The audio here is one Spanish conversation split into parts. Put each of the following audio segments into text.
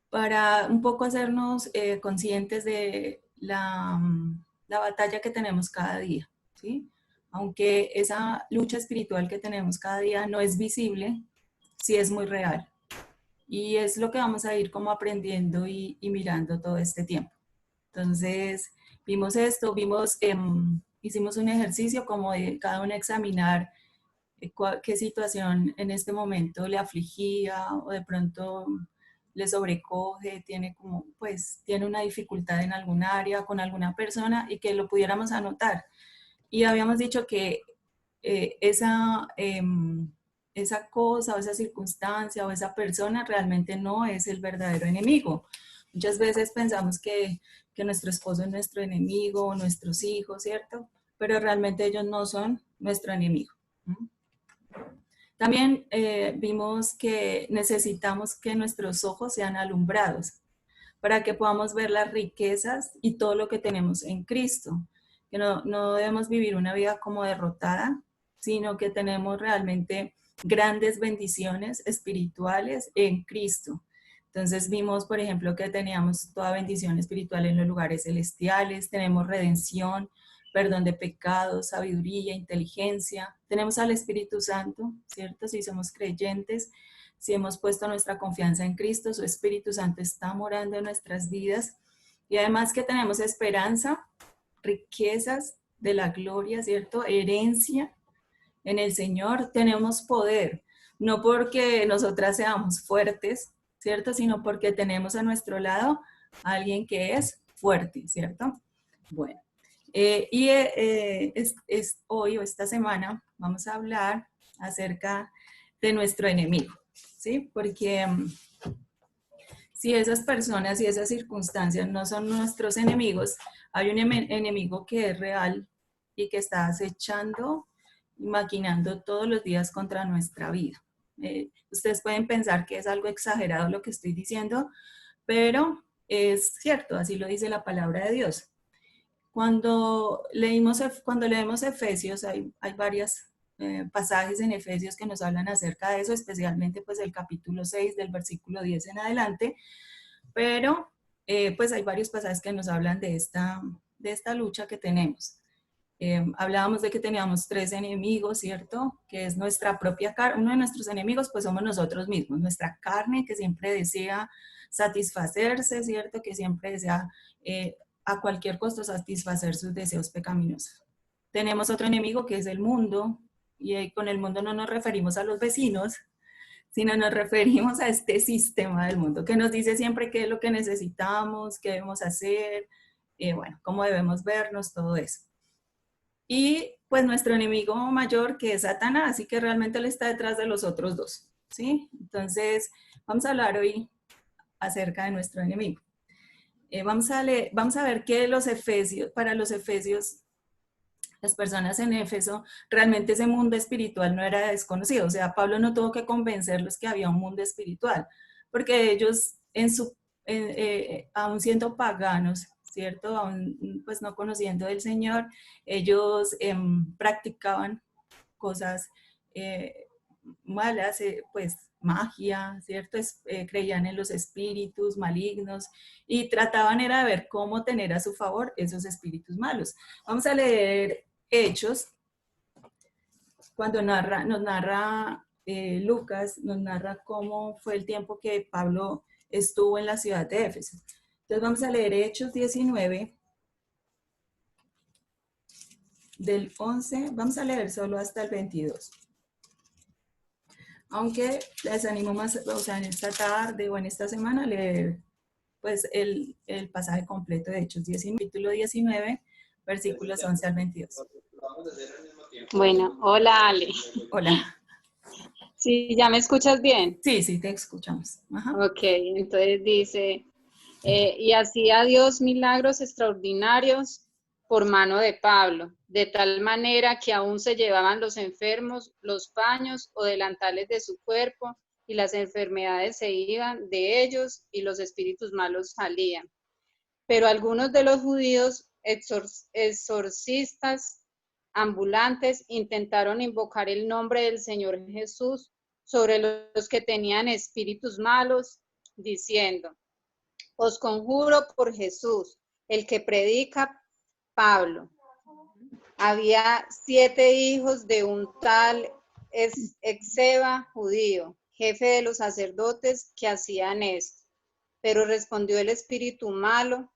para un poco hacernos conscientes de la batalla que tenemos cada día, ¿sí? Aunque esa lucha espiritual que tenemos cada día no es visible, sí es muy real. Y es lo que vamos a ir como aprendiendo y mirando todo este tiempo. Entonces, vimos esto, hicimos un ejercicio como de cada uno examinar qué situación en este momento le afligía o de pronto le sobrecoge, tiene como, pues, tiene una dificultad en algún área con alguna persona y que lo pudiéramos anotar. Y habíamos dicho que eh, esa, eh, esa cosa o esa circunstancia o esa persona realmente no es el verdadero enemigo. Muchas veces pensamos que nuestro esposo es nuestro enemigo o nuestros hijos, ¿cierto? Pero realmente ellos no son nuestro enemigo. ¿Mm? También vimos que necesitamos que nuestros ojos sean alumbrados para que podamos ver las riquezas y todo lo que tenemos en Cristo. Que no debemos vivir una vida como derrotada, sino que tenemos realmente grandes bendiciones espirituales en Cristo. Entonces vimos, por ejemplo, que teníamos toda bendición espiritual en los lugares celestiales, tenemos redención, perdón de pecados, sabiduría, inteligencia. Tenemos al Espíritu Santo, ¿cierto? Si somos creyentes, si hemos puesto nuestra confianza en Cristo, su Espíritu Santo está morando en nuestras vidas. Y además que tenemos esperanza, riquezas de la gloria, ¿cierto? Herencia en el Señor, tenemos poder, no porque nosotras seamos fuertes, ¿cierto? Sino porque tenemos a nuestro lado a alguien que es fuerte, ¿cierto? Bueno, hoy o esta semana vamos a hablar acerca de nuestro enemigo, ¿sí? Porque si esas personas y esas circunstancias no son nuestros enemigos, hay un enemigo que es real y que está acechando y maquinando todos los días contra nuestra vida. Ustedes pueden pensar que es algo exagerado lo que estoy diciendo, pero es cierto, así lo dice la palabra de Dios. Cuando leemos Efesios, hay varios pasajes en Efesios que nos hablan acerca de eso, especialmente pues el capítulo 6 del versículo 10 en adelante, pero pues hay varios pasajes que nos hablan de esta lucha que tenemos. Hablábamos de que teníamos tres enemigos, ¿cierto? Que es nuestra propia carne. Uno de nuestros enemigos pues somos nosotros mismos, nuestra carne que siempre desea satisfacerse, ¿cierto? Que siempre desea a cualquier costo satisfacer sus deseos pecaminosos. Tenemos otro enemigo que es el mundo, y con el mundo no nos referimos a los vecinos, sino nos referimos a este sistema del mundo que nos dice siempre qué es lo que necesitamos, qué debemos hacer, bueno, cómo debemos vernos, todo eso. Y pues nuestro enemigo mayor que es Satanás, y que realmente él está detrás de los otros dos, ¿sí? Entonces, vamos a hablar hoy acerca de nuestro enemigo. Vamos a ver que para los efesios, las personas en Éfeso, realmente ese mundo espiritual no era desconocido. O sea, Pablo no tuvo que convencerlos que había un mundo espiritual, porque ellos, aún siendo paganos, ¿cierto? Aún pues no conociendo del Señor, ellos practicaban cosas malas, pues magia, ¿cierto? Creían en los espíritus malignos y trataban era de ver cómo tener a su favor esos espíritus malos. Vamos a leer Hechos, cuando nos narra Lucas, nos narra cómo fue el tiempo que Pablo estuvo en la ciudad de Éfeso. Entonces vamos a leer Hechos 19, del 11, vamos a leer solo hasta el 22. Aunque les animo más, o sea, en esta tarde o en esta semana, a leer pues el pasaje completo de Hechos 19, capítulo 19, versículos 11 al 22. Bueno, hola Ale. Hola. Sí, ¿ya me escuchas bien? Sí, sí, te escuchamos. Ajá. Ok, entonces dice, y hacía Dios milagros extraordinarios por mano de Pablo, de tal manera que aún se llevaban los enfermos los paños o delantales de su cuerpo, y las enfermedades se iban de ellos y los espíritus malos salían. Pero algunos de los judíos exorcistas ambulantes intentaron invocar el nombre del Señor Jesús sobre los que tenían espíritus malos, diciendo, Os conjuro por Jesús, el que predica Pablo. Había 7 hijos de un tal Esceva judío, jefe de los sacerdotes, que hacían esto. Pero respondió el espíritu malo,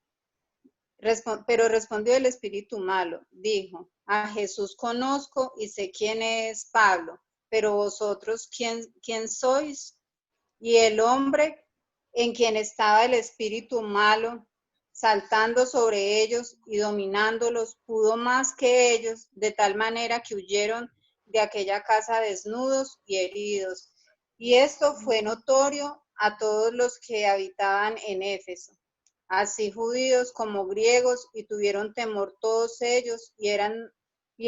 dijo: a Jesús conozco y sé quién es Pablo, pero vosotros, ¿quién sois? Y el hombre en quien estaba el espíritu malo, saltando sobre ellos y dominándolos, pudo más que ellos, de tal manera que huyeron de aquella casa desnudos y heridos. Y esto fue notorio a todos los que habitaban en Éfeso, así judíos como griegos, y tuvieron temor todos ellos, y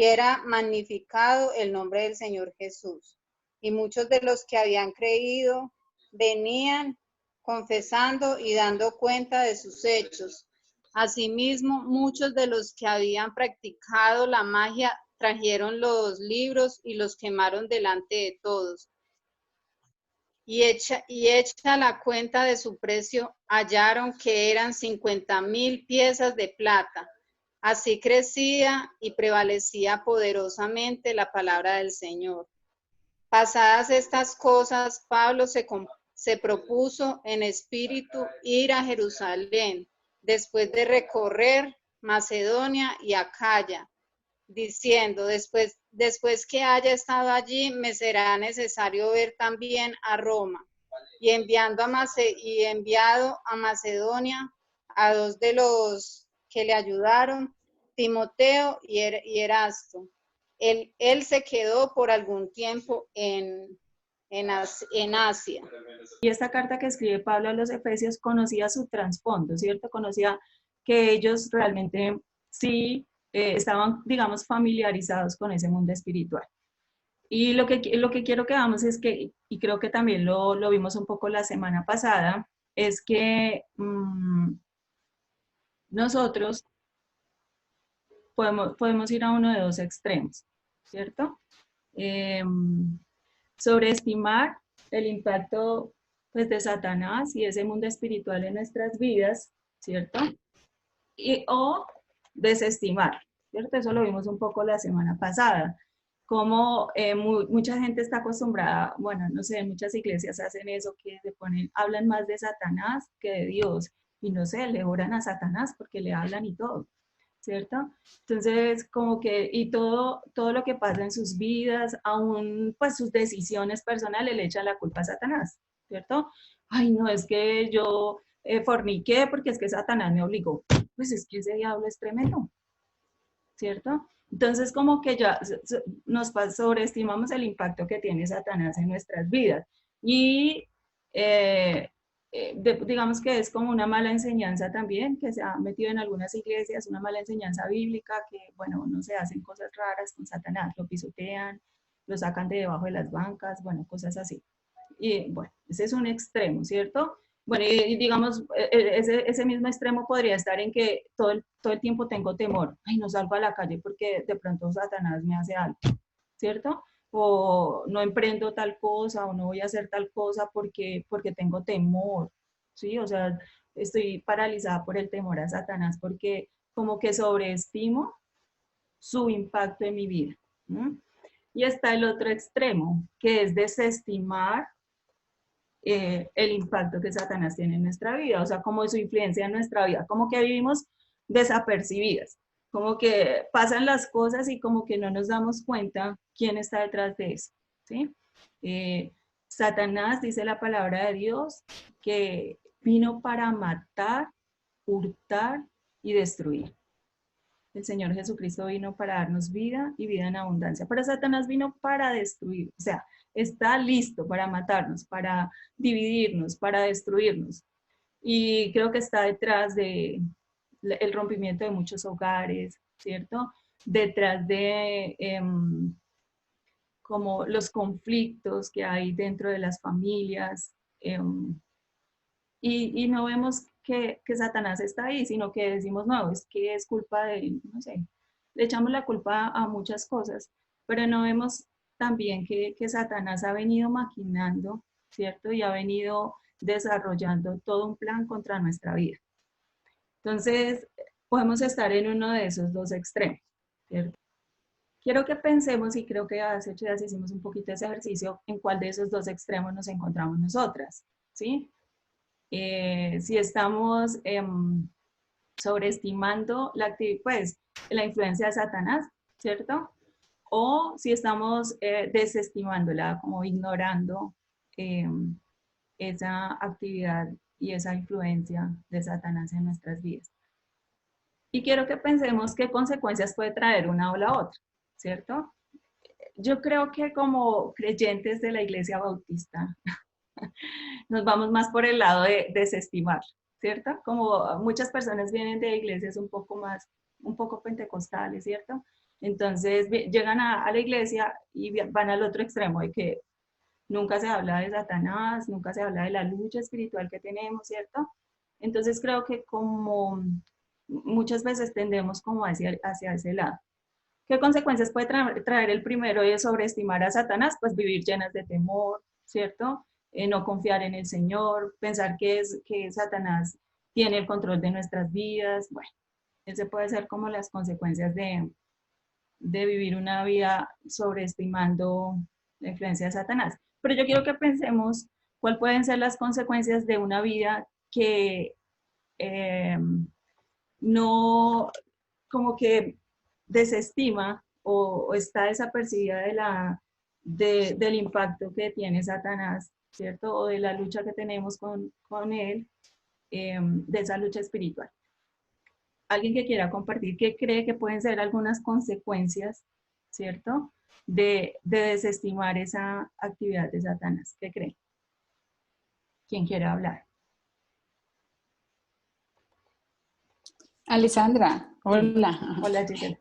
era magnificado el nombre del Señor Jesús. Y muchos de los que habían creído venían confesando y dando cuenta de sus hechos. Asimismo, muchos de los que habían practicado la magia trajeron los libros y los quemaron delante de todos. Y hecha la cuenta de su precio, hallaron que eran 50,000 piezas de plata. Así crecía y prevalecía poderosamente la palabra del Señor. Pasadas estas cosas, Pablo se propuso en espíritu ir a Jerusalén, después de recorrer Macedonia y Acaya, diciendo: después que haya estado allí, me será necesario ver también a Roma. Y enviado a Macedonia a 2 de los que le ayudaron, Timoteo y Erasto. Él se quedó por algún tiempo en Asia. Y esta carta que escribe Pablo a los Efesios conocía su trasfondo, ¿cierto? Conocía que ellos realmente sí estaban, digamos, familiarizados con ese mundo espiritual. Y lo que quiero que hagamos es que, y creo que también lo vimos un poco la semana pasada, es que nosotros podemos ir a uno de 2 extremos, ¿cierto? Sobreestimar el impacto pues, de Satanás y ese mundo espiritual en nuestras vidas, ¿cierto? O desestimar, ¿cierto? Eso lo vimos un poco la semana pasada. Como mucha gente está acostumbrada, bueno, no sé, muchas iglesias hacen eso, que hablan más de Satanás que de Dios, y no sé, le oran a Satanás porque le hablan y todo, ¿cierto? Entonces, como que, y todo lo que pasa en sus vidas, aún pues sus decisiones personales, le echan la culpa a Satanás, ¿cierto? Ay, no, es que yo forniqué porque es que Satanás me obligó. Pues es que ese diablo es tremendo, ¿cierto? Entonces, como que ya nos sobreestimamos el impacto que tiene Satanás en nuestras vidas. Y digamos que es como una mala enseñanza también, que se ha metido en algunas iglesias, una mala enseñanza bíblica, que, bueno, no se hacen cosas raras con Satanás, lo pisotean, lo sacan de debajo de las bancas, bueno, cosas así. Y bueno, ese es un extremo, ¿cierto? Bueno, y digamos, ese mismo extremo podría estar en que todo el tiempo tengo temor. Ay, no salgo a la calle porque de pronto Satanás me hace algo, ¿cierto? O no emprendo tal cosa, o no voy a hacer tal cosa porque tengo temor, ¿sí? O sea, estoy paralizada por el temor a Satanás porque como que sobreestimo su impacto en mi vida. ¿No? Y está el otro extremo, que es desestimar el impacto que Satanás tiene en nuestra vida, o sea, como su influencia en nuestra vida, como que vivimos desapercibidas, como que pasan las cosas y como que no nos damos cuenta quién está detrás de eso, ¿sí? Satanás, dice la palabra de Dios, que vino para matar, hurtar y destruir. El Señor Jesucristo vino para darnos vida y vida en abundancia. Pero Satanás vino para destruir, o sea, está listo para matarnos, para dividirnos, para destruirnos. Y creo que está detrás de el rompimiento de muchos hogares, ¿cierto? Detrás de como los conflictos que hay dentro de las familias. Y no vemos que Satanás está ahí, sino que decimos, no, es que es culpa de, no sé, le echamos la culpa a muchas cosas, pero no vemos también que Satanás ha venido maquinando, ¿cierto? Y ha venido desarrollando todo un plan contra nuestra vida. Entonces, podemos estar en uno de esos dos extremos, ¿cierto? Quiero que pensemos, y creo que hace 8 días hicimos un poquito ese ejercicio, en cuál de esos dos extremos nos encontramos nosotras, ¿sí? Si estamos sobreestimando pues, la influencia de Satanás, ¿cierto? O si estamos desestimándola, como ignorando esa actividad y esa influencia de Satanás en nuestras vidas. Y quiero que pensemos qué consecuencias puede traer una o la otra, ¿cierto? Yo creo que como creyentes de la Iglesia Bautista, nos vamos más por el lado de desestimar, ¿cierto? Como muchas personas vienen de iglesias un poco pentecostales, ¿cierto? Entonces llegan a la iglesia y van al otro extremo de que nunca se habla de Satanás, nunca se habla de la lucha espiritual que tenemos, ¿cierto? Entonces creo que como muchas veces tendemos como hacia ese lado. ¿Qué consecuencias puede traer el primero de sobreestimar a Satanás? Pues vivir llenas de temor, ¿cierto? No confiar en el Señor, pensar que Satanás tiene el control de nuestras vidas. Bueno, ese puede ser como las consecuencias de vivir una vida sobreestimando la influencia de Satanás. Pero yo quiero que pensemos cuáles pueden ser las consecuencias de una vida que no, como que desestima o está desapercibida del impacto que tiene Satanás, ¿cierto? O de la lucha que tenemos con él, de esa lucha espiritual. Alguien que quiera compartir qué cree que pueden ser algunas consecuencias, ¿cierto? De desestimar esa actividad de Satanás. ¿Qué cree? ¿Quién quiere hablar? Alessandra, hola. Sí. Hola, Gisela.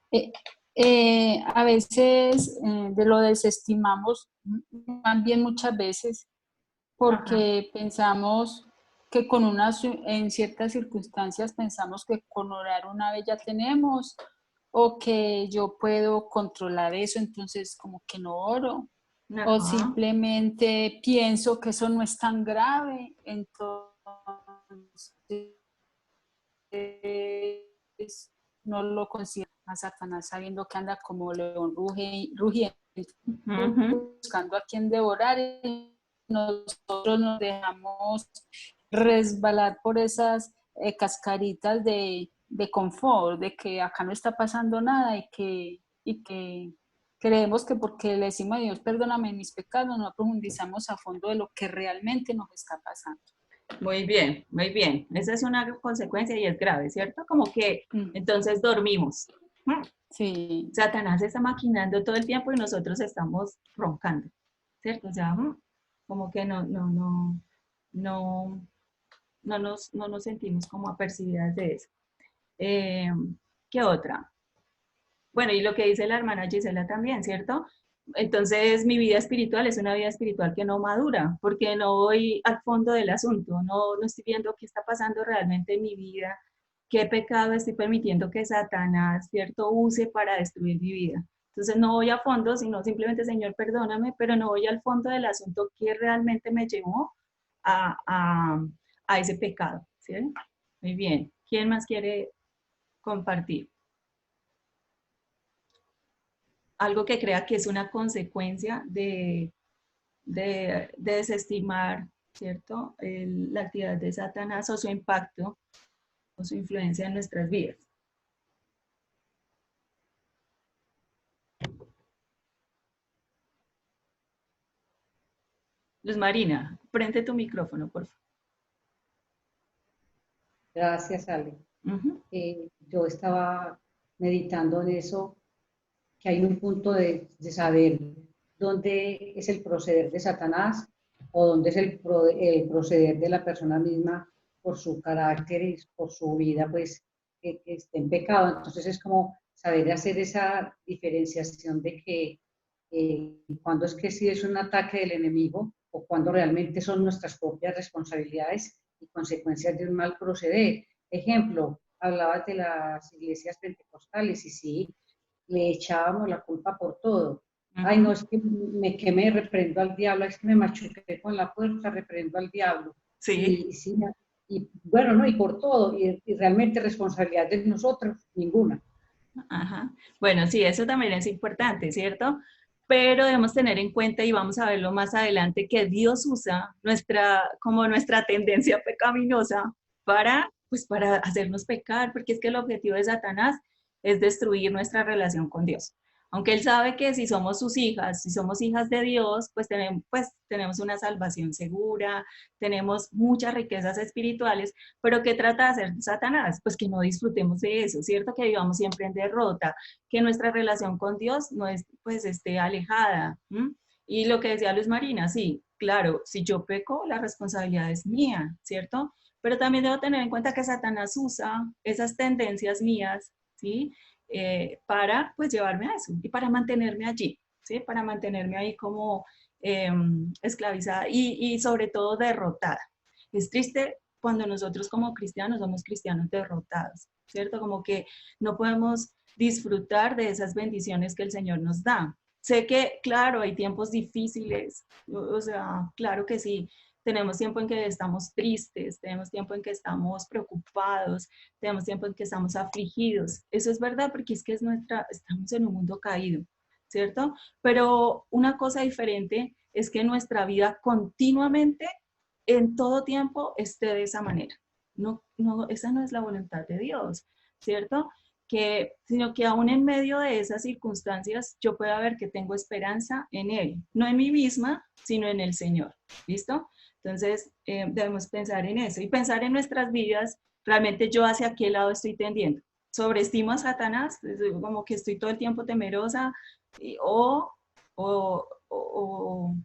A veces de lo desestimamos, más bien muchas veces, porque pensamos que en ciertas circunstancias pensamos que con orar una vez ya tenemos, o que yo puedo controlar eso, entonces como que no oro, o simplemente pienso que eso no es tan grave, entonces no lo considero a Satanás sabiendo que anda como león rugiendo, buscando a quien devorar, y nosotros nos dejamos resbalar por esas cascaritas de confort, de que acá no está pasando nada y que creemos que porque le decimos a Dios perdóname mis pecados, no profundizamos a fondo de lo que realmente nos está pasando. Muy bien, muy bien. Esa es una consecuencia y es grave, ¿cierto? Como que entonces dormimos. Sí. Satanás está maquinando todo el tiempo y nosotros estamos roncando, ¿cierto? O sea, como que no nos sentimos como apercibidas de eso. ¿Qué otra? Bueno, y lo que dice la hermana Gisela también, ¿cierto? Entonces, mi vida espiritual es una vida espiritual que no madura, porque no voy al fondo del asunto, no estoy viendo qué está pasando realmente en mi vida, qué pecado estoy permitiendo que Satanás, ¿cierto?, use para destruir mi vida. Entonces, no voy a fondo, sino simplemente, Señor, perdóname, pero no voy al fondo del asunto que realmente me llevó a ese pecado, ¿sí? Muy bien. ¿Quién más quiere compartir? Algo que crea que es una consecuencia de desestimar, ¿cierto?, la actividad de Satanás o su impacto o su influencia en nuestras vidas. Luz Marina, prende tu micrófono, por favor. Gracias, Ale. Yo estaba meditando en eso, que hay un punto de saber dónde es el proceder de Satanás o dónde es el proceder de la persona misma por su carácter y por su vida, pues, que esté en pecado. Entonces es como saber hacer esa diferenciación de que cuando es que sí es un ataque del enemigo o cuando realmente son nuestras propias responsabilidades y consecuencias de un mal proceder. Ejemplo, hablabas de las iglesias pentecostales y sí, le echábamos la culpa por todo. Ay, no, es que me quemé, reprendo al diablo, es que me machuqué con la puerta, reprendo al diablo. Sí. Y, sí, y bueno, no, y por todo, y realmente responsabilidad de nosotros, ninguna. Ajá. Bueno, sí, eso también es importante, ¿cierto? Pero debemos tener en cuenta, y vamos a verlo más adelante, que Dios usa como nuestra tendencia pecaminosa para, pues, para hacernos pecar, porque es que el objetivo de Satanás es destruir nuestra relación con Dios. Aunque él sabe que si somos sus hijas, si somos hijas de Dios, pues tenemos una salvación segura, tenemos muchas riquezas espirituales, pero ¿qué trata de hacer Satanás? Pues que no disfrutemos de eso, ¿cierto? Que vivamos siempre en derrota, que nuestra relación con Dios no es, pues, esté alejada. ¿M? Y lo que decía Luz Marina, sí, claro, si yo peco, la responsabilidad es mía, ¿cierto? Pero también debo tener en cuenta que Satanás usa esas tendencias mías, ¿sí? Para, pues, llevarme a eso y para mantenerme allí, ¿sí? Para mantenerme ahí como esclavizada y sobre todo derrotada. Es triste cuando nosotros como cristianos somos cristianos derrotados, ¿cierto? Como que no podemos disfrutar de esas bendiciones que el Señor nos da. Sé que, claro, hay tiempos difíciles, o sea, claro que sí, tenemos tiempo en que estamos tristes, tenemos tiempo en que estamos preocupados, tenemos tiempo en que estamos afligidos. Eso es verdad porque es que estamos en un mundo caído, ¿cierto? Pero una cosa diferente es que nuestra vida continuamente, en todo tiempo, esté de esa manera. No, no, esa no es la voluntad de Dios, ¿cierto? Sino que aún en medio de esas circunstancias yo pueda ver que tengo esperanza en Él, no en mí misma, sino en el Señor, ¿listo? Entonces debemos pensar en eso y pensar en nuestras vidas, realmente yo hacia qué lado estoy tendiendo. Sobreestimo a Satanás, como que estoy todo el tiempo temerosa, o, o, o,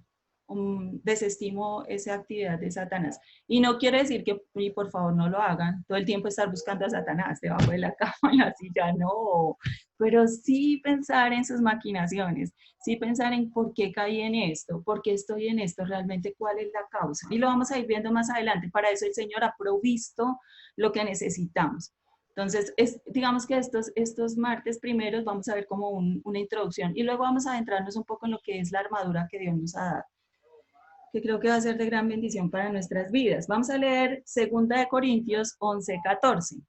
desestimo esa actividad de Satanás. Y no quiere decir que, y por favor, no lo hagan, todo el tiempo estar buscando a Satanás debajo de la cama, en la silla, no. Pero sí pensar en sus maquinaciones, sí pensar en por qué caí en esto, por qué estoy en esto, realmente cuál es la causa. Y lo vamos a ir viendo más adelante. Para eso el Señor ha provisto lo que necesitamos. Entonces, digamos que estos martes primeros vamos a ver como una introducción y luego vamos a adentrarnos un poco en lo que es la armadura que Dios nos ha dado, que creo que va a ser de gran bendición para nuestras vidas. Vamos a leer 2 Corintios 11:14.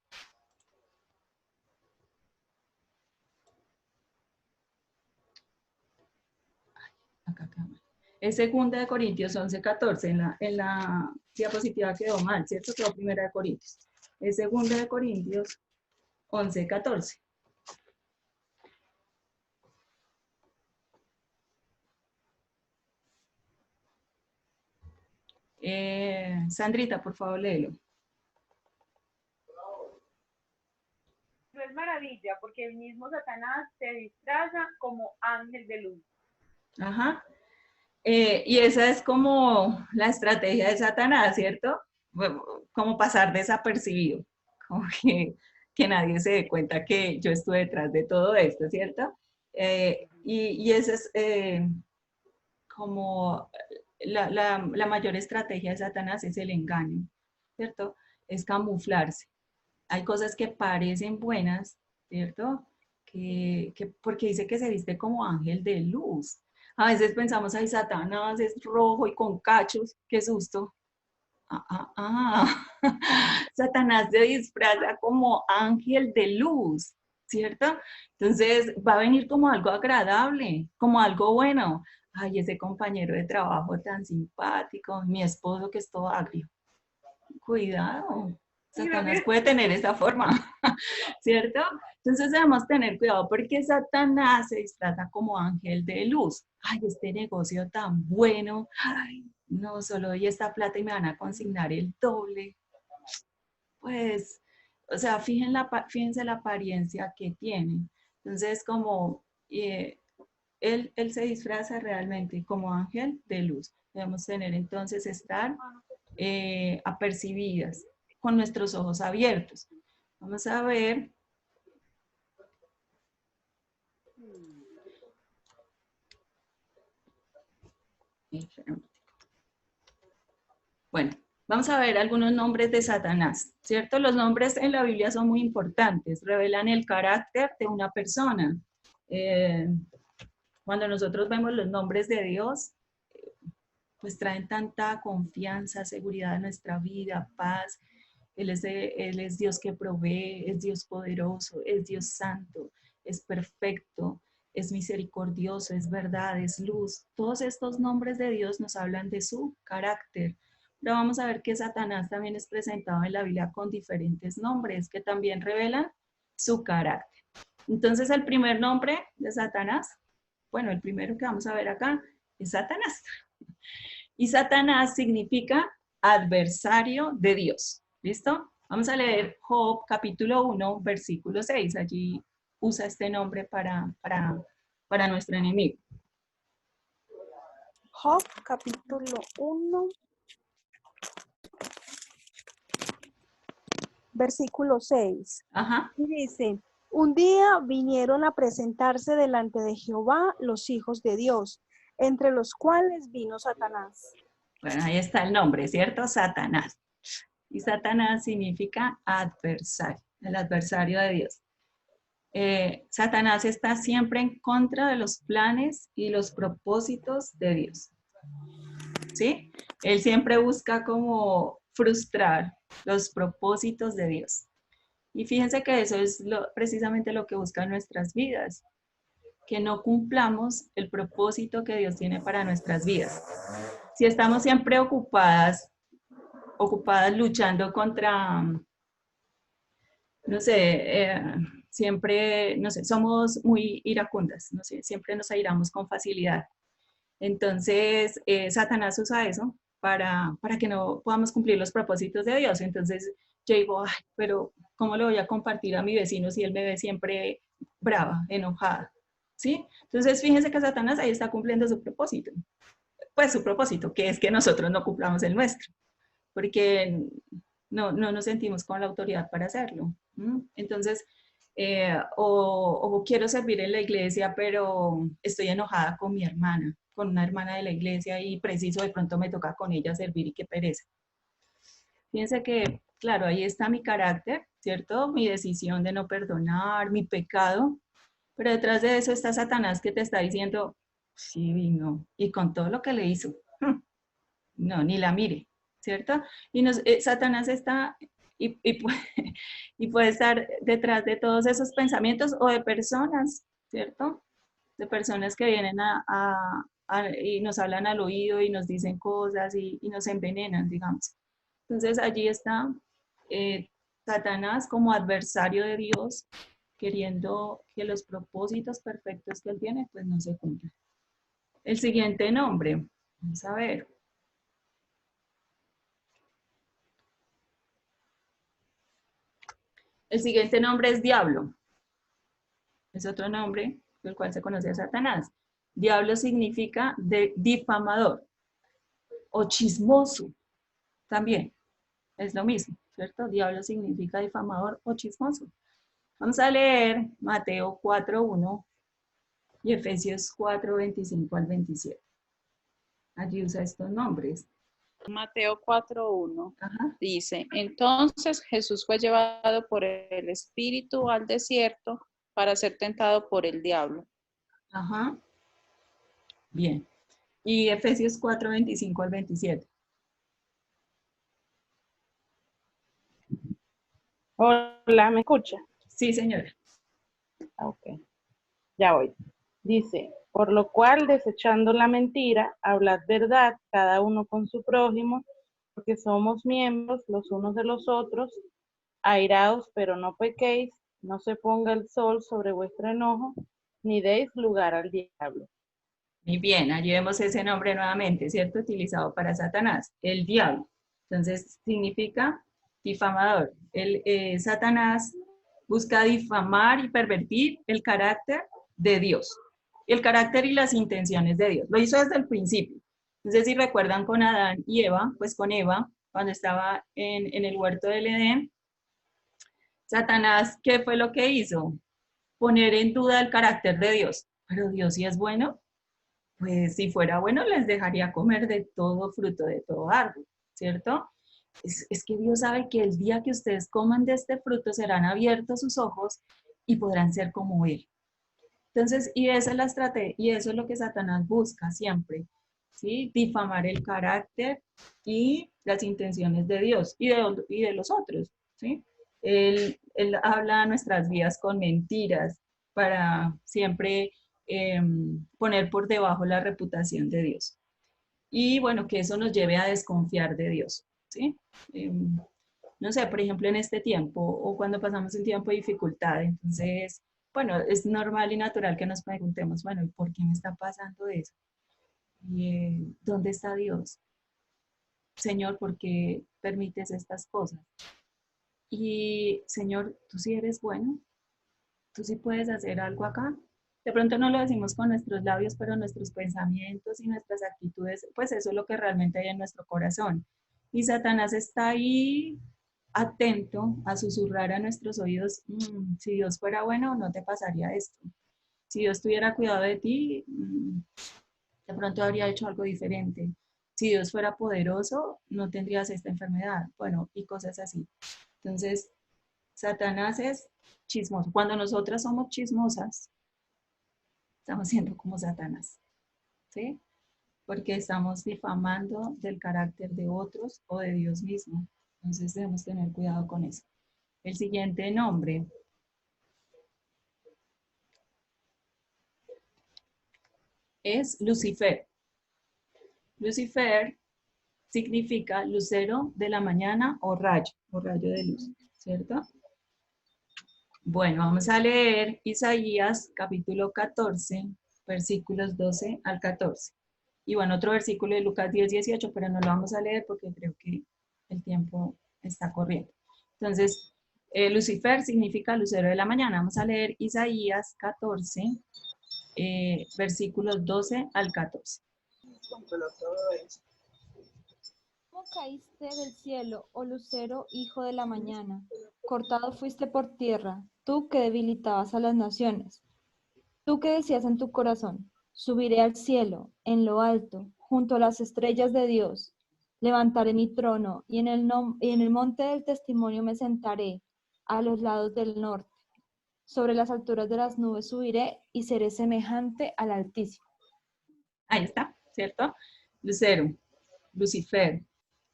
Acá. Es 2 Corintios 11:14. En la diapositiva quedó mal, ¿cierto? Quedó 1 Corintios. Es 2 Corintios 11:14. Sandrita, por favor, léelo. No es maravilla, porque el mismo Satanás se disfraza como ángel de luz. Ajá. Y esa es como la estrategia de Satanás, ¿cierto? Como pasar desapercibido, como que nadie se dé cuenta que yo estuve detrás de todo esto, ¿cierto? Y esa es como la mayor estrategia de Satanás es el engaño, ¿cierto? Es camuflarse. Hay cosas que parecen buenas, ¿cierto? Porque dice que se viste como ángel de luz. A veces pensamos, ay, Satanás es rojo y con cachos, qué susto. Satanás se disfraza como ángel de luz, ¿cierto? Entonces va a venir como algo agradable, como algo bueno. Ay, ese compañero de trabajo tan simpático, mi esposo que es todo agrio. Cuidado, Satanás puede tener esa forma, ¿cierto? Entonces debemos tener cuidado porque Satanás se disfraza como ángel de luz. Ay, este negocio tan bueno. Ay, no, solo doy esta plata y me van a consignar el doble. Pues, o sea, fíjense la apariencia que tiene. Entonces, como él se disfraza realmente como ángel de luz. Debemos tener entonces, estar apercibidas, con nuestros ojos abiertos. Vamos a ver. Bueno, vamos a ver algunos nombres de Satanás, ¿cierto? Los nombres en la Biblia son muy importantes, revelan el carácter de una persona. Cuando nosotros vemos los nombres de Dios, pues traen tanta confianza, seguridad en nuestra vida, paz. Él es Dios que provee, es Dios poderoso, es Dios santo, es perfecto, es misericordioso, es verdad, es luz. Todos estos nombres de Dios nos hablan de su carácter. Pero vamos a ver que Satanás también es presentado en la Biblia con diferentes nombres que también revelan su carácter. Entonces el primer nombre de Satanás, bueno, el primero que vamos a ver acá es Satanás. Y Satanás significa adversario de Dios. ¿Listo? Vamos a leer Job capítulo 1, versículo 6. Allí usa este nombre para nuestro enemigo. Job capítulo 1, versículo 6. Ajá. Y dice, un día vinieron a presentarse delante de Jehová los hijos de Dios, entre los cuales vino Satanás. Bueno, ahí está el nombre, ¿cierto? Satanás. Y Satanás significa adversario, el adversario de Dios. Satanás está siempre en contra de los planes y los propósitos de Dios. ¿Sí? Él siempre busca como frustrar los propósitos de Dios. Y fíjense que eso es precisamente lo que busca en nuestras vidas, que no cumplamos el propósito que Dios tiene para nuestras vidas. Si estamos siempre ocupadas luchando contra, no sé, siempre, no sé, somos muy iracundas, no sé, siempre nos airamos con facilidad. Entonces, Satanás usa eso para que no podamos cumplir los propósitos de Dios. Entonces, yo digo, ay, pero ¿cómo lo voy a compartir a mi vecino si él me ve siempre brava, enojada? ¿Sí? Entonces, fíjense que Satanás ahí está cumpliendo su propósito. Pues su propósito, que es que nosotros no cumplamos el nuestro, porque no nos sentimos con la autoridad para hacerlo. Entonces, o quiero servir en la iglesia, pero estoy enojada con mi hermana, con una hermana de la iglesia y preciso de pronto me toca con ella servir y qué pereza. Fíjense que, claro, ahí está mi carácter, ¿cierto? Mi decisión de no perdonar, mi pecado, pero detrás de eso está Satanás que te está diciendo, sí, no, y con todo lo que le hizo, no, ni la mire, ¿cierto? Y Satanás está y puede estar detrás de todos esos pensamientos o de personas, ¿cierto? De personas que vienen y nos hablan al oído y nos dicen cosas y nos envenenan, digamos. Entonces allí está Satanás como adversario de Dios, queriendo que los propósitos perfectos que él tiene, pues no se cumplan. El siguiente nombre, vamos a ver. El siguiente nombre es diablo. Es otro nombre del cual se conoce a Satanás. Diablo significa difamador o chismoso. También es lo mismo, ¿cierto? Diablo significa difamador o chismoso. Vamos a leer Mateo 4:1 y Efesios 4:25 al 27. Allí usa estos nombres. Mateo 4:1 dice, entonces Jesús fue llevado por el Espíritu al desierto para ser tentado por el diablo. Ajá. Bien. Y Efesios 4:25 al 27. Hola, ¿me escucha? Sí, señora. Ok, ya voy. Dice, por lo cual, desechando la mentira, hablad verdad, cada uno con su prójimo, porque somos miembros los unos de los otros, airaos, pero no pequéis, no se ponga el sol sobre vuestro enojo, ni deis lugar al diablo. Muy bien, allí vemos ese nombre nuevamente, ¿cierto? Utilizado para Satanás, el diablo. Entonces, significa difamador. Satanás busca difamar y pervertir el carácter de Dios, el carácter y las intenciones de Dios. Lo hizo desde el principio. Entonces, si recuerdan con Adán y Eva, pues con Eva, cuando estaba en el huerto del Edén, Satanás, ¿qué fue lo que hizo? Poner en duda el carácter de Dios. Pero Dios sí es bueno. Pues si fuera bueno, les dejaría comer de todo fruto, de todo árbol, ¿cierto? Es que Dios sabe que el día que ustedes coman de este fruto serán abiertos sus ojos y podrán ser como Él. Entonces, y esa es la estrategia, y eso es lo que Satanás busca siempre, ¿sí? Difamar el carácter y las intenciones de Dios y de los otros, ¿sí? Él habla a nuestras vidas con mentiras para siempre poner por debajo la reputación de Dios. Y bueno, que eso nos lleve a desconfiar de Dios, ¿sí? No sé, por ejemplo, en este tiempo o cuando pasamos un tiempo de dificultad, entonces, bueno, es normal y natural que nos preguntemos, bueno, ¿y por qué me está pasando eso? Y, ¿dónde está Dios? Señor, ¿por qué permites estas cosas? Y, Señor, tú sí eres bueno, tú sí puedes hacer algo acá. De pronto no lo decimos con nuestros labios, pero nuestros pensamientos y nuestras actitudes, pues eso es lo que realmente hay en nuestro corazón. Y Satanás está ahí atento a susurrar a nuestros oídos, si Dios fuera bueno, no te pasaría esto. Si Dios tuviera cuidado de ti, de pronto habría hecho algo diferente. Si Dios fuera poderoso, no tendrías esta enfermedad. Bueno, y cosas así. Entonces, Satanás es chismoso. Cuando nosotras somos chismosas, estamos siendo como Satanás, ¿sí? Porque estamos difamando del carácter de otros o de Dios mismo. Entonces debemos tener cuidado con eso. El siguiente nombre es Lucifer. Lucifer significa lucero de la mañana o rayo de luz, ¿cierto? Bueno, vamos a leer Isaías capítulo 14, versículos 12 al 14. Y bueno, otro versículo de Lucas 10, 18, pero no lo vamos a leer porque creo que el tiempo está corriendo. Entonces, Lucifer significa lucero de la mañana. Vamos a leer Isaías 14, versículos 12 al 14. ¿Cómo caíste del cielo, oh lucero, hijo de la mañana? Cortado fuiste por tierra, tú que debilitabas a las naciones. Tú que decías en tu corazón, subiré al cielo, en lo alto, junto a las estrellas de Dios. Levantaré mi trono y en el monte del testimonio me sentaré, a los lados del norte. Sobre las alturas de las nubes subiré y seré semejante al Altísimo. Ahí está, ¿cierto? Lucero, Lucifer.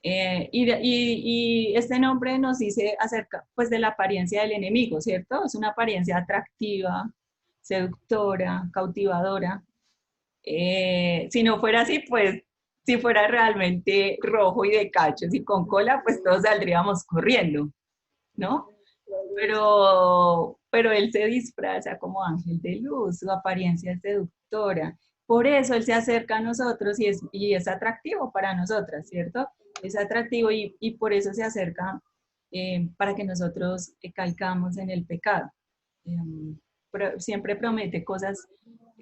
Y este nombre nos dice acerca pues, de la apariencia del enemigo, ¿cierto? Es una apariencia atractiva, seductora, cautivadora. Si no fuera así, pues si fuera realmente rojo y de cachos y con cola, pues todos saldríamos corriendo, ¿no? Pero él se disfraza como ángel de luz, su apariencia es seductora. Por eso él se acerca a nosotros y es atractivo para nosotras, ¿cierto? Es atractivo y por eso se acerca para que nosotros caigamos en el pecado. Siempre promete cosas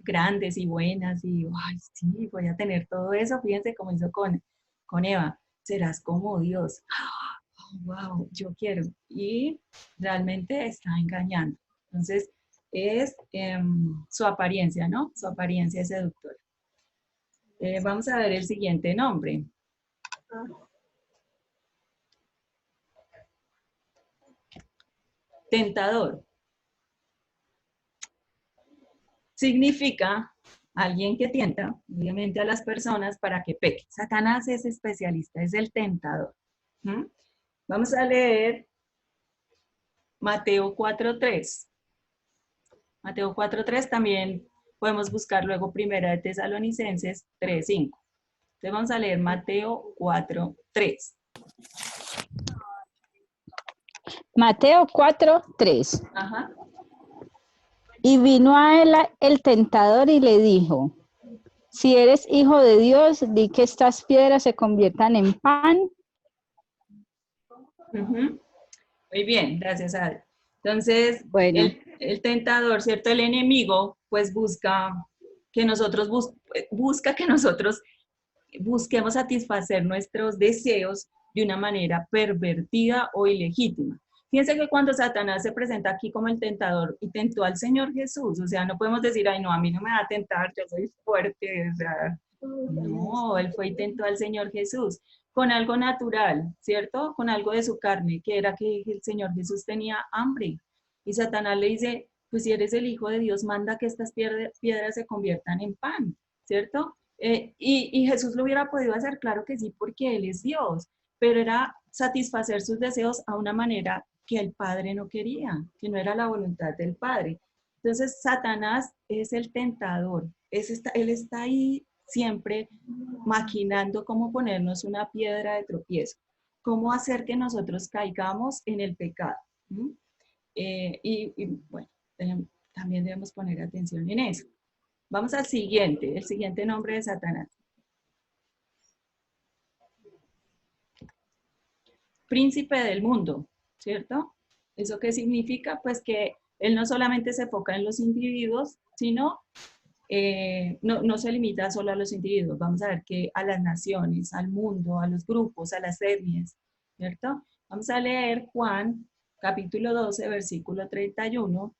grandes y buenas y, ay, sí, voy a tener todo eso. Fíjense cómo hizo con Eva. Serás como Dios. Oh, wow, yo quiero. Y realmente está engañando. Entonces, es su apariencia, ¿no? Su apariencia es seductora. Vamos a ver el siguiente nombre. Tentador. Significa alguien que tienta, obviamente, a las personas para que pequen. Satanás es especialista, es el tentador. Vamos a leer Mateo 4:3. Mateo 4:3 también podemos buscar luego Primera de Tesalonicenses 3:5. Entonces vamos a leer Mateo 4:3. Mateo 4:3. Ajá. Y vino a él el tentador y le dijo, si eres hijo de Dios, di que estas piedras se conviertan en pan. Muy bien, gracias a Dios. Entonces, bueno, el tentador, ¿cierto? El enemigo, pues busca que nosotros busquemos satisfacer nuestros deseos de una manera pervertida o ilegítima. Fíjense que cuando Satanás se presenta aquí como el tentador y tentó al Señor Jesús, o sea, no podemos decir, ay, no, a mí no me va a tentar, yo soy fuerte, o sea, no, él fue y tentó al Señor Jesús con algo natural, ¿cierto? Con algo de su carne, que era que el Señor Jesús tenía hambre. Y Satanás le dice, pues si eres el Hijo de Dios, manda que estas piedras se conviertan en pan, ¿cierto? Y Jesús lo hubiera podido hacer, claro que sí, porque Él es Dios, pero era satisfacer sus deseos a una manera que el Padre no quería, que no era la voluntad del Padre. Entonces, Satanás es el tentador, él está ahí siempre maquinando cómo ponernos una piedra de tropiezo, cómo hacer que nosotros caigamos en el pecado. Bueno, también debemos poner atención en eso. Vamos al siguiente, el siguiente nombre de Satanás. Príncipe del mundo, ¿cierto? ¿Eso qué significa? Pues que él no solamente se enfoca en los individuos, sino no se limita solo a los individuos. Vamos a ver que a las naciones, al mundo, a los grupos, a las etnias, ¿cierto? Vamos a leer Juan, capítulo 12, versículo 31.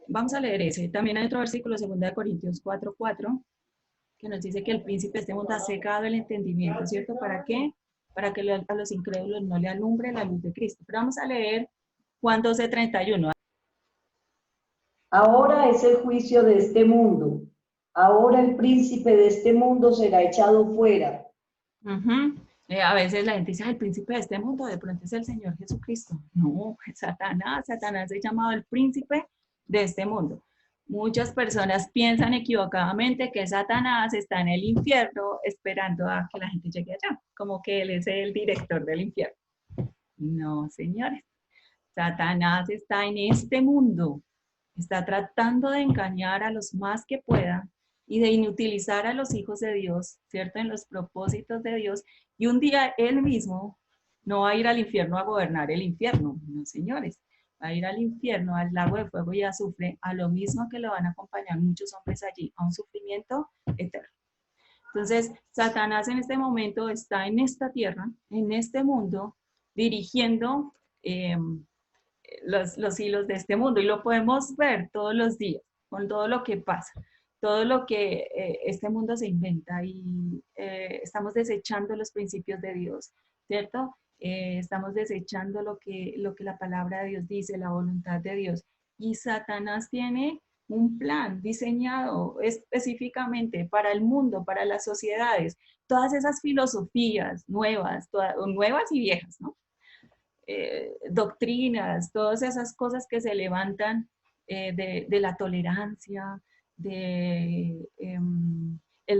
Vamos a leer ese. También hay otro versículo, 2 Corintios 4:4, que nos dice que el príncipe de este mundo ha cegado el entendimiento, ¿cierto? ¿Para qué? Para que a los incrédulos no le alumbre la luz de Cristo. Pero vamos a leer Juan 12:31. Ahora es el juicio de este mundo. Ahora el príncipe de este mundo será echado fuera. A veces la gente dice, el príncipe de este mundo, de pronto es el Señor Jesucristo. No, Satanás es llamado el príncipe de este mundo. Muchas personas piensan equivocadamente que Satanás está en el infierno esperando a que la gente llegue allá, como que él es el director del infierno. No, señores. Satanás está en este mundo, está tratando de engañar a los más que pueda y de inutilizar a los hijos de Dios, ¿cierto? En los propósitos de Dios. Y un día él mismo no va a ir al infierno a gobernar el infierno, no, señores. Va a ir al infierno, al lago de fuego y azufre, a lo mismo que lo van a acompañar muchos hombres allí, a un sufrimiento eterno. Entonces, Satanás en este momento está en esta tierra, en este mundo, dirigiendo los hilos de este mundo, y lo podemos ver todos los días, con todo lo que pasa, todo lo que este mundo se inventa, y estamos desechando los principios de Dios, ¿cierto? Estamos desechando lo que la palabra de Dios dice, la voluntad de Dios, y Satanás tiene un plan diseñado específicamente para el mundo, para las sociedades, todas esas filosofías nuevas y viejas, ¿no? Doctrinas, todas esas cosas que se levantan de la tolerancia, el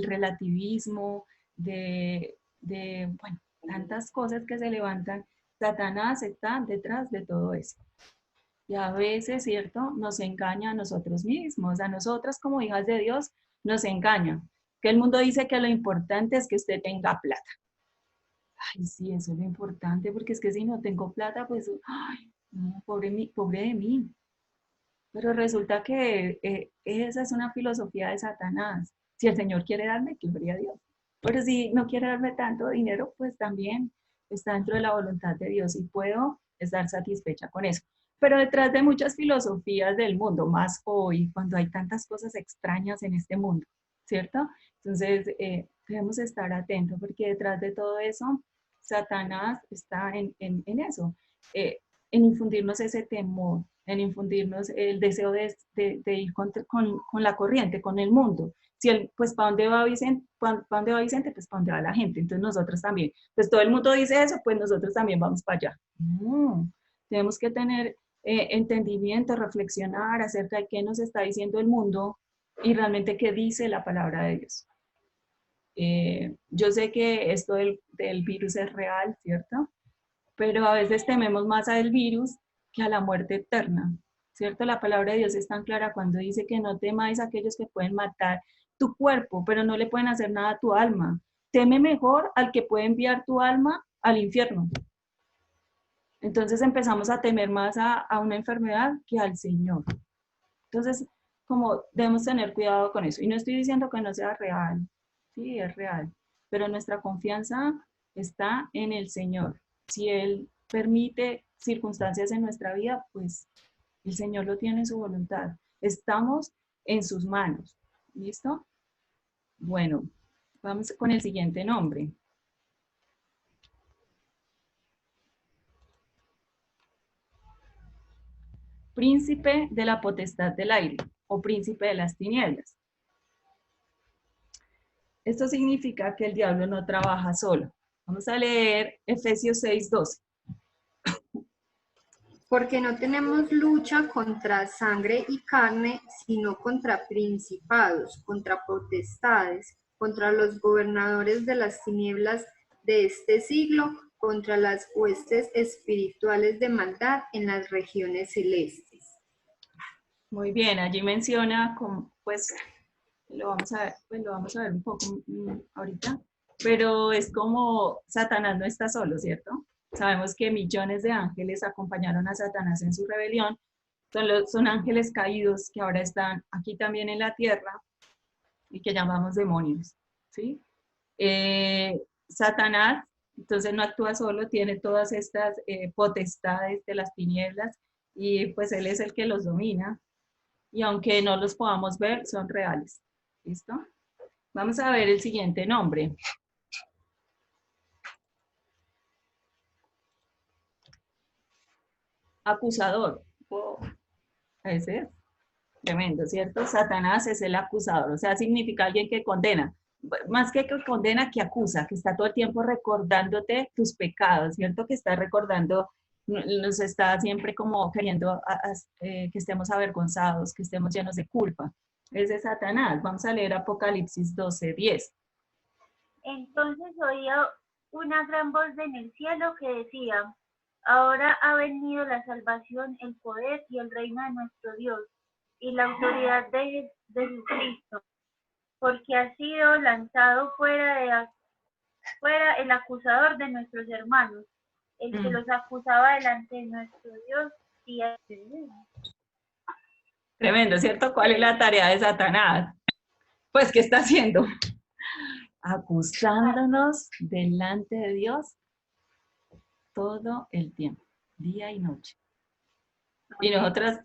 relativismo, bueno, tantas cosas que se levantan. Satanás está detrás de todo eso. Y a veces, ¿cierto? Nos engaña a nosotros mismos, a nosotras como hijas de Dios, nos engaña. Que el mundo dice que lo importante es que usted tenga plata. Ay, sí, eso es lo importante, porque es que si no tengo plata, pues, ay, no, pobre de mí. Pero resulta que esa es una filosofía de Satanás. Si el Señor quiere darme, gloria a Dios. Pero si no quiere darme tanto dinero, pues también está dentro de la voluntad de Dios y puedo estar satisfecha con eso. Pero detrás de muchas filosofías del mundo, más hoy, cuando hay tantas cosas extrañas en este mundo, ¿cierto? Entonces, debemos estar atentos, porque detrás de todo eso, Satanás está en eso, en infundirnos ese temor, en infundirnos el deseo de ir con la corriente, con el mundo. Si él, pues, ¿para dónde va Vicente? ¿Para dónde va Vicente? Pues, ¿para dónde va la gente? Entonces, nosotros también. Pues, todo el mundo dice eso, pues, nosotros también vamos para allá. No, tenemos que tener entendimiento, reflexionar acerca de qué nos está diciendo el mundo y realmente qué dice la palabra de Dios. Yo sé que esto del virus es real, ¿cierto? Pero a veces tememos más al virus que a la muerte eterna, ¿cierto? La palabra de Dios es tan clara cuando dice que no temáis a aquellos que pueden matar tu cuerpo, pero no le pueden hacer nada a tu alma. Teme mejor al que puede enviar tu alma al infierno. Entonces empezamos a temer más a una enfermedad que al Señor. Entonces, como debemos tener cuidado con eso. Y no estoy diciendo que no sea real, sí, es real, pero nuestra confianza está en el Señor. Si Él permite circunstancias en nuestra vida, pues el Señor lo tiene en su voluntad. Estamos en sus manos. ¿Listo? Bueno, vamos con el siguiente nombre. Príncipe de la potestad del aire o príncipe de las tinieblas. Esto significa que el diablo no trabaja solo. Vamos a leer Efesios 6:12. Porque no tenemos lucha contra sangre y carne, sino contra principados, contra potestades, contra los gobernadores de las tinieblas de este siglo, contra las huestes espirituales de maldad en las regiones celestes. Muy bien, allí menciona, pues lo vamos a ver un poco ahorita, pero es como Satanás no está solo, ¿cierto? Sabemos que millones de ángeles acompañaron a Satanás en su rebelión. Son ángeles caídos que ahora están aquí también en la tierra y que llamamos demonios, ¿sí? Satanás, entonces no actúa solo, tiene todas estas potestades de las tinieblas y pues él es el que los domina. Y aunque no los podamos ver, son reales. ¿Listo? Vamos a ver el siguiente nombre. Acusador. Oh, ese es tremendo, ¿cierto? Satanás es el acusador, o sea, significa alguien que condena. Más que condena, que acusa, que está todo el tiempo recordándote tus pecados, ¿cierto? Que está recordando, nos está siempre como queriendo que estemos avergonzados, que estemos llenos de culpa. Ese es Satanás. Vamos a leer Apocalipsis 12:10. Entonces oía una gran voz en el cielo que decía: ahora ha venido la salvación, el poder y el reino de nuestro Dios y la autoridad de Jesucristo, porque ha sido lanzado fuera el acusador de nuestros hermanos, el que los acusaba delante de nuestro Dios día y día. Tremendo, ¿cierto? ¿Cuál es la tarea de Satanás? Pues, ¿qué está haciendo? Acusándonos delante de Dios todo el tiempo, día y noche. Y nosotras,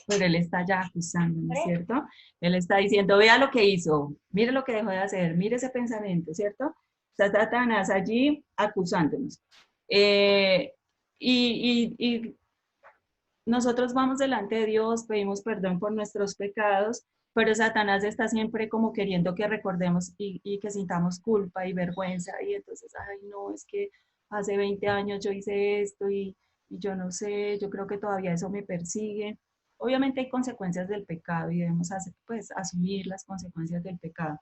pero él está ya acusándonos, ¿cierto? Él está diciendo, vea lo que hizo, mire lo que dejó de hacer, mire ese pensamiento, ¿cierto? Está Satanás allí acusándonos. Y nosotros vamos delante de Dios, pedimos perdón por nuestros pecados, pero Satanás está siempre como queriendo que recordemos y que sintamos culpa y vergüenza, y entonces, ay no, es que hace 20 años yo hice esto y yo no sé, yo creo que todavía eso me persigue. Obviamente hay consecuencias del pecado y debemos pues, asumir las consecuencias del pecado,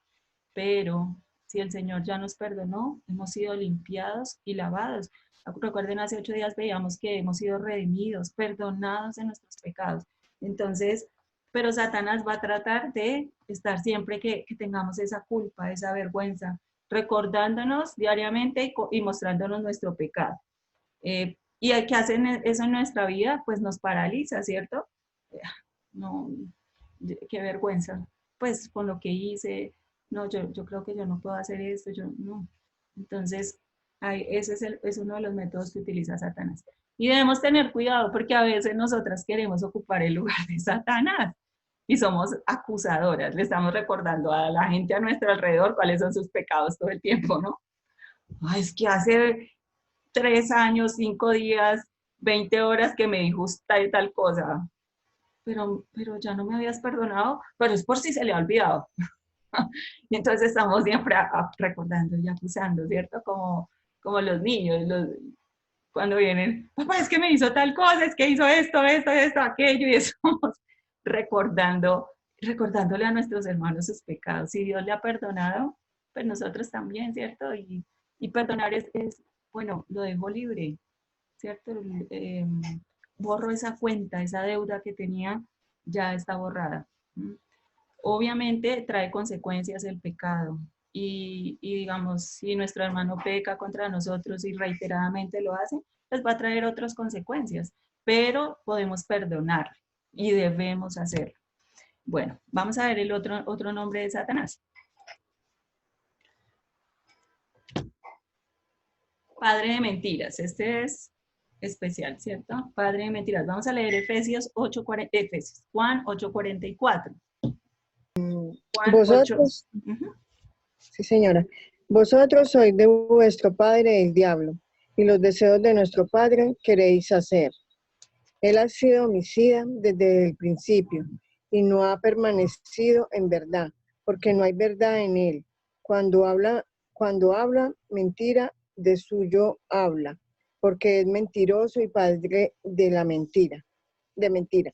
pero si el Señor ya nos perdonó, hemos sido limpiados y lavados. Recuerden, hace 8 días veíamos que hemos sido redimidos, perdonados de nuestros pecados. Entonces, pero Satanás va a tratar de estar siempre que tengamos esa culpa, esa vergüenza, recordándonos diariamente y mostrándonos nuestro pecado. Y el que hacen eso en nuestra vida, pues nos paraliza, ¿cierto? No, qué vergüenza. Pues con lo que hice, no, yo creo que yo no puedo hacer esto, yo no. Entonces, ese es uno de los métodos que utiliza Satanás. Y debemos tener cuidado porque a veces nosotras queremos ocupar el lugar de Satanás y somos acusadoras. Le estamos recordando a la gente a nuestro alrededor cuáles son sus pecados todo el tiempo, ¿no? Ay, es que hace 3 años, 5 días, 20 horas que me dijo tal cosa. Pero ya no me habías perdonado, pero es por si se le ha olvidado. Y entonces estamos siempre recordando y acusando, ¿cierto? Como los niños, cuando vienen, papá, es que me hizo tal cosa, es que hizo esto, aquello, y estamos recordándole a nuestros hermanos sus pecados. Si Dios le ha perdonado, pues nosotros también, ¿cierto? Y perdonar es, bueno, lo dejo libre, ¿cierto? Borro esa cuenta, esa deuda que tenía, ya está borrada. Obviamente trae consecuencias el pecado y digamos, si nuestro hermano peca contra nosotros y reiteradamente lo hace, pues va a traer otras consecuencias, pero podemos perdonar y debemos hacerlo. Bueno, vamos a ver el otro nombre de Satanás. Padre de mentiras, este es especial, ¿cierto? Padre de mentiras. Vamos a leer Juan 8:44. Vosotros, sí señora, vosotros sois de vuestro padre el diablo, y los deseos de nuestro padre queréis hacer. Él ha sido homicida desde el principio, y no ha permanecido en verdad, porque no hay verdad en él. Cuando habla mentira, de suyo habla, porque es mentiroso y padre de la mentira, de mentira.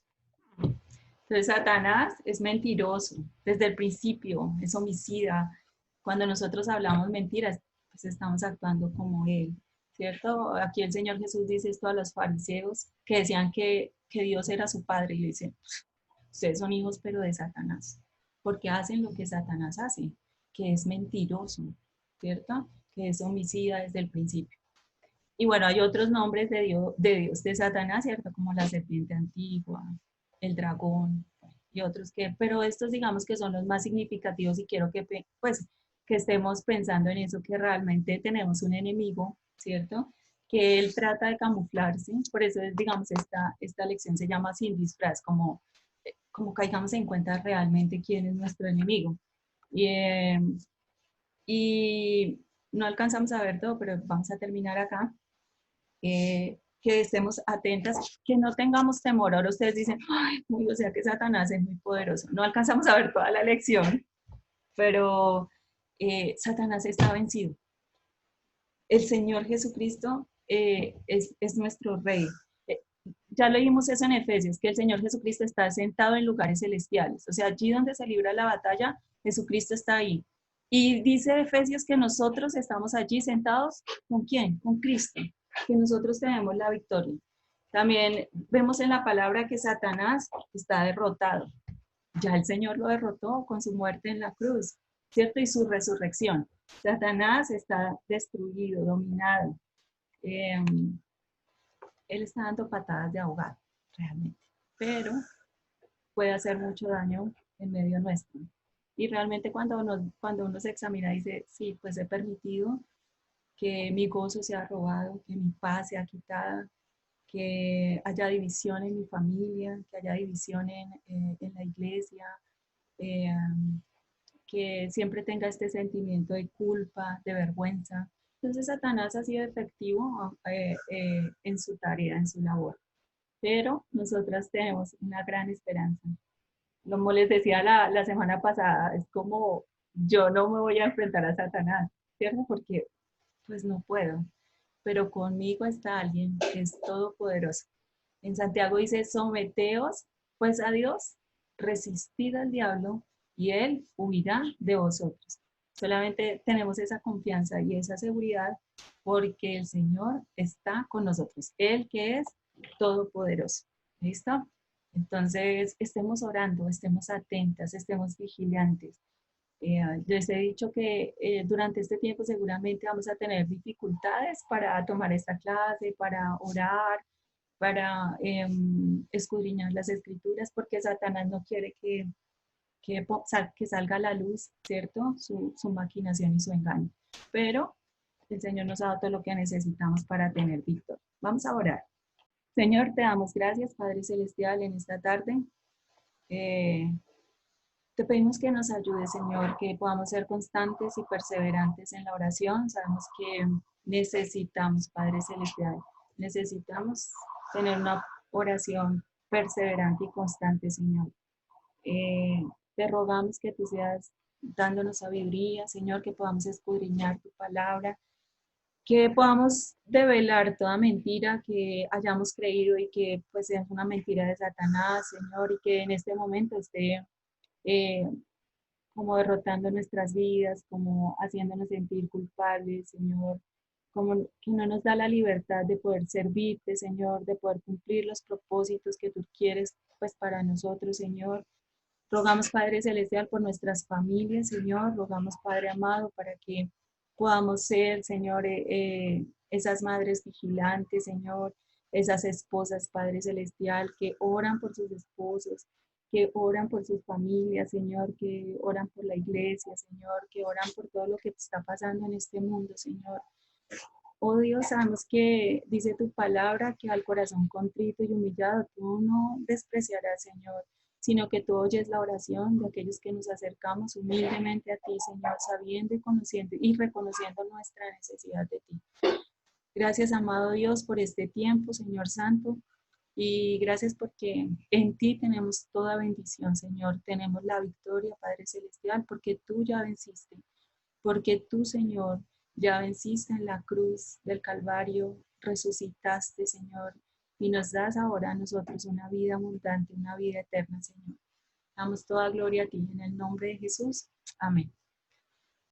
Entonces Satanás es mentiroso desde el principio, es homicida. Cuando nosotros hablamos mentiras, pues estamos actuando como él, ¿cierto? Aquí el Señor Jesús dice esto a los fariseos que decían que Dios era su padre y le dice, ustedes son hijos pero de Satanás, porque hacen lo que Satanás hace, que es mentiroso, ¿cierto? Que es homicida desde el principio. Y bueno, hay otros nombres de Satanás, ¿cierto? Como la serpiente antigua, el dragón y otros que, pero estos digamos que son los más significativos y quiero que, pues, que estemos pensando en eso, que realmente tenemos un enemigo, ¿cierto? Que él trata de camuflarse, por eso digamos, esta lección se llama sin disfraz, como caigamos en cuenta realmente quién es nuestro enemigo. Y no alcanzamos a ver todo, pero vamos a terminar acá. Que estemos atentas, que no tengamos temor. Ahora ustedes dicen, ay, o sea que Satanás es muy poderoso. No alcanzamos a ver toda la lección, pero Satanás está vencido. El Señor Jesucristo es nuestro Rey. Ya leímos eso en Efesios, que el Señor Jesucristo está sentado en lugares celestiales. O sea, allí donde se libra la batalla, Jesucristo está ahí. Y dice Efesios que nosotros estamos allí sentados, ¿con quién? Con Cristo, que nosotros tenemos la victoria. También vemos en la palabra que Satanás está derrotado. Ya el Señor lo derrotó con su muerte en la cruz, ¿cierto? Y su resurrección. Satanás está destruido, dominado. Él está dando patadas de ahogado, realmente. Pero puede hacer mucho daño en medio nuestro. Y realmente cuando uno se examina dice, sí, pues he permitido que mi gozo sea robado, que mi paz sea quitada, que haya división en mi familia, que haya división en la iglesia, que siempre tenga este sentimiento de culpa, de vergüenza. Entonces Satanás ha sido efectivo en su tarea, en su labor. Pero nosotras tenemos una gran esperanza. Como les decía la semana pasada, es como yo no me voy a enfrentar a Satanás, ¿cierto? Porque pues no puedo, pero conmigo está alguien que es todopoderoso. En Santiago dice, someteos pues a Dios, resistid al diablo y él huirá de vosotros. Solamente tenemos esa confianza y esa seguridad porque el Señor está con nosotros, Él que es todopoderoso. ¿Listo? Entonces, estemos orando, estemos atentas, estemos vigilantes. Les he dicho que durante este tiempo seguramente vamos a tener dificultades para tomar esta clase, para orar, para escudriñar las escrituras, porque Satanás no quiere que salga a la luz, ¿cierto? Su maquinación y su engaño. Pero el Señor nos ha dado todo lo que necesitamos para tener victoria. Vamos a orar. Señor, te damos gracias, Padre Celestial, en esta tarde. Te pedimos que nos ayudes, Señor, que podamos ser constantes y perseverantes en la oración. Sabemos que necesitamos, Padre Celestial, necesitamos tener una oración perseverante y constante, Señor. Te rogamos que tú seas dándonos sabiduría, Señor, que podamos escudriñar tu palabra, que podamos develar toda mentira que hayamos creído y que pues es una mentira de Satanás, Señor, y que en este momento esté como derrotando nuestras vidas, como haciéndonos sentir culpables, Señor, como que no nos da la libertad de poder servirte, Señor, de poder cumplir los propósitos que tú quieres pues para nosotros, Señor. Rogamos, Padre Celestial, por nuestras familias, Señor. Rogamos, Padre amado, para que podamos ser, Señor, esas madres vigilantes, Señor, esas esposas, Padre Celestial, que oran por sus esposos, que oran por sus familias, Señor, que oran por la iglesia, Señor, que oran por todo lo que está pasando en este mundo, Señor. Oh Dios, sabemos que dice tu palabra que al corazón contrito y humillado tú no despreciarás, Señor, sino que tú oyes la oración de aquellos que nos acercamos humildemente a ti, Señor, sabiendo y conociendo y reconociendo nuestra necesidad de ti. Gracias, amado Dios, por este tiempo, Señor Santo. Y gracias porque en ti tenemos toda bendición, Señor. Tenemos la victoria, Padre Celestial, porque tú ya venciste. Porque tú, Señor, ya venciste en la cruz del Calvario, resucitaste, Señor, y nos das ahora a nosotros una vida abundante, una vida eterna, Señor. Damos toda gloria a ti en el nombre de Jesús. Amén.